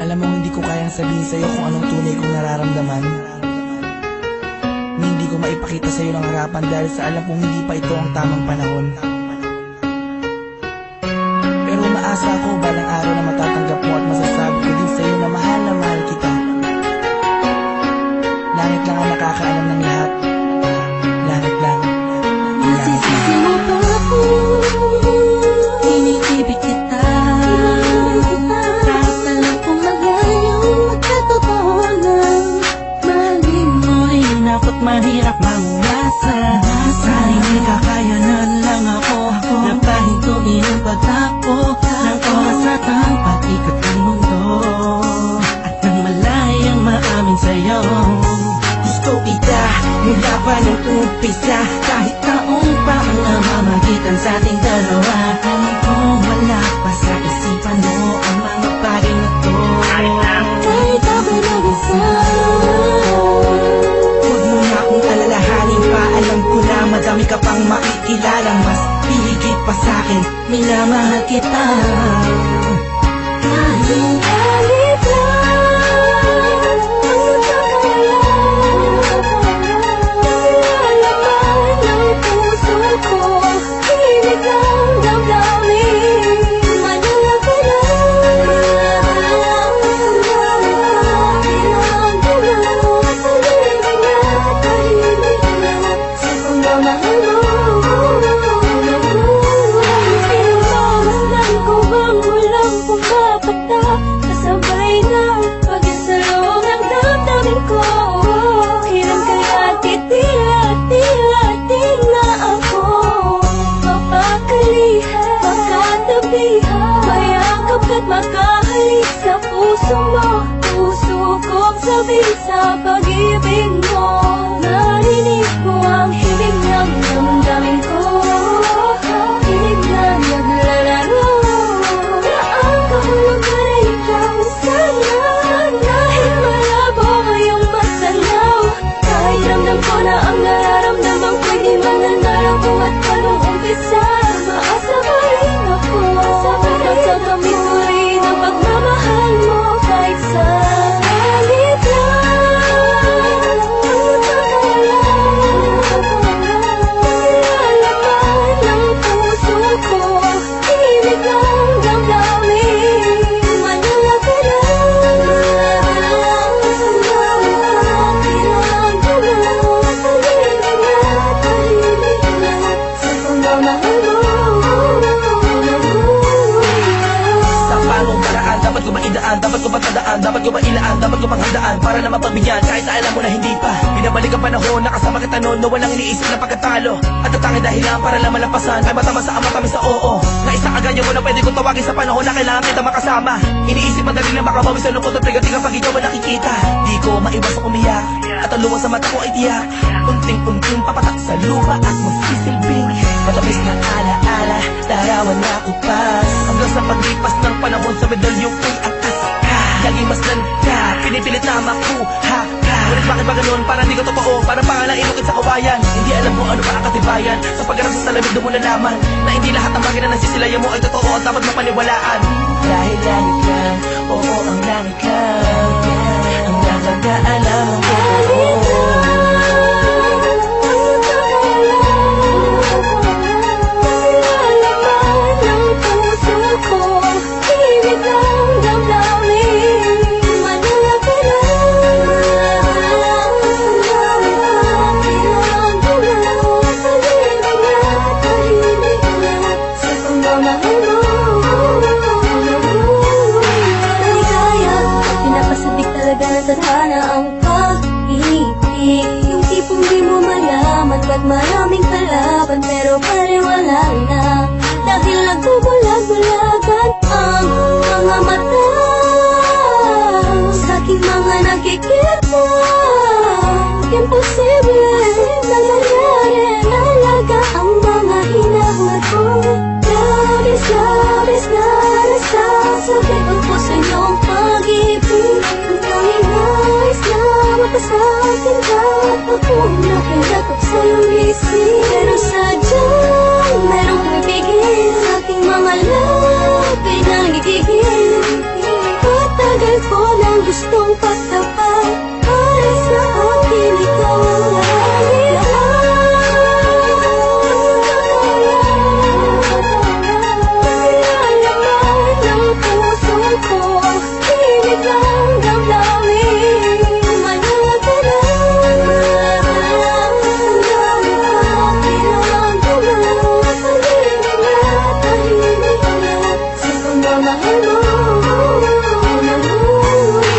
Alam mo, hindi ko kayang sabihin sa'yo kung anong tunay kong nararamdaman. Hindi ko maipakita sa'yo ng harapan dahil sa alam kong hindi pa ito ang tamang panahon. Pero umaasa ako balang araw na matatanggap mo at masasabi ko din sa'yo na mahal kita. Langit lang ang nakakaalam ng lahat. Langit lang. Nasisisi mo pa ako, iniibig kita. Kahit alam kong magaling magkatotohanan, mahalin mo ay nako't mahirap mangasa. Sarili kakayanan lang ako, napahintuin ang pagtakbo ng oras at ang pag-ikot ng mundo. At nang malayang maamin sa'yo, gusto kita mula pa nung umpisa. Kahit taong pa ang namamagitan sa ating dalawa, alam kong wala pa sa isipan mo ang mga bagay na to. Kahit ako'y nag-isa, huwag mo na akong alalahanin pa. Alam ko na madami ka pang makikilala, mas hihigit pa sa'kin, minamahal kita. Kahit alit lang ang nagkakalaman ng puso ko, hilig ang damdamin. Manila ka lang, sa libing at tahimik lang, sa pagmamahal mo. Pinagmamasdan ko bang walang pumapatak, kasabay na pag-isalong ang damdamin ko. Kailan kaya titila ako mapakalihan, makatabihan, mayakap ka't makahalik sa puso mo. Puso kong sabi sa pag-ibig mo, narinig mo ang hiling ng damdamin ko. Hilig na naglalaro na ang kahulugan ay ikaw sana. Kahit malabo ngayong masalaw, kahit ramdam ko na ang nararamdaman ko'y di mananalo at anong umpisa. Maasa pa rin ako sa tamis ko rin ang pagmamahal mo. Kahit sa halit lang ang nagkakalaman ng puso ko, hilig ang damdamin. Manila ka lang, sa libing at tahimik lang, sa pagmamahal mo. Sa paanong paraan, dapat ko maidaan, dapat ko matandaan, dapat ko mailaan, dapat ko panghandaan para na mapagbigyan kahit na alam mo na hindi pa. Binabalik ang panahon, nakasama kita noon na walang iniisip na pagkatalo. At ang tanging dahilan para lang malampasan ay matama sa ama kami sa oo. Na isang agad mo na pwede kong tawagin sa panahon na kailangan kita makasama. Iniisip madali lang makabawi sa lungkot at prigating pag ikaw ang nakikita. Di ko maiwasang umiyak at ang luha sa mata ko ay tiyak. Unting-unting papatak sa lupa at magsisilbing matamis na alaala, larawan na upas. Hanggang sa paglipas ng panahon sa medalyong ko'y akas ka. Laging masdan ka, pinipilit na makuha ka. Ngunit bakit ba ganun? Parang di ko totoo, parang pangalang inukit sa kawayan. Hindi alam mo ano pa ang katibayan. Sa pagharap sa salamig doon mo nalaman na hindi lahat ng bagay na nasisilayan mo ay totoo at dapat mapaniwalaan. Dahil langit lang, oo ang langit lang, ang nakakaalam ng totoo. Maligaya gustong pagtapat ay sa akin ikaw ang lahat. Ng puso ko, pilit lang damdamin. Maya't ka na, ang dami ko, kinaramdaman. Tahimik na, tahimik na, sa pagmamahal mo.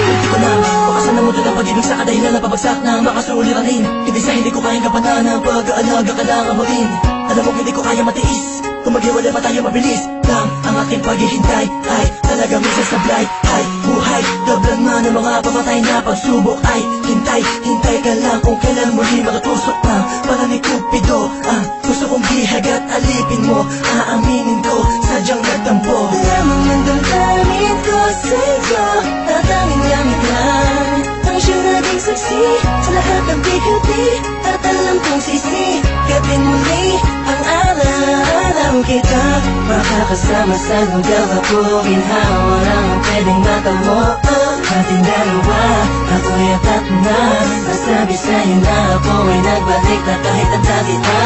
Hindi ko na makasan na mundo ng pag-ibig sa kadahilan na pabagsak na makasuliranin. Hindi sa hindi ko kayang kapatan ng pag-aalaga ka lang amarin. Alam mo hindi ko kaya matiis, kung maghiwalay pa tayo mabilis lang ang aking paghihintay. Ay talaga minsan sablay, ay buhay doblan man ang mga pamatay na pagsubok. Ay hintay, hintay ka lang kung kailan muli makatusok ng para ni Cupido. Ang gusto kong bihag at alipin mo, aaminin ko sadyang nagtampo. Lamang ang damdamin ko sa'yo, tatanging langit lang ang siyang naging saksi sa lahat ng bigati. At alam kong sisikapin muli ang araw kita makakasama sa lugar na puminhawa lang ang pwedeng matamo. Ating dalawa, ako'y atat na nasabi sa'yo na ako ay nagbalik na kahit ang kita.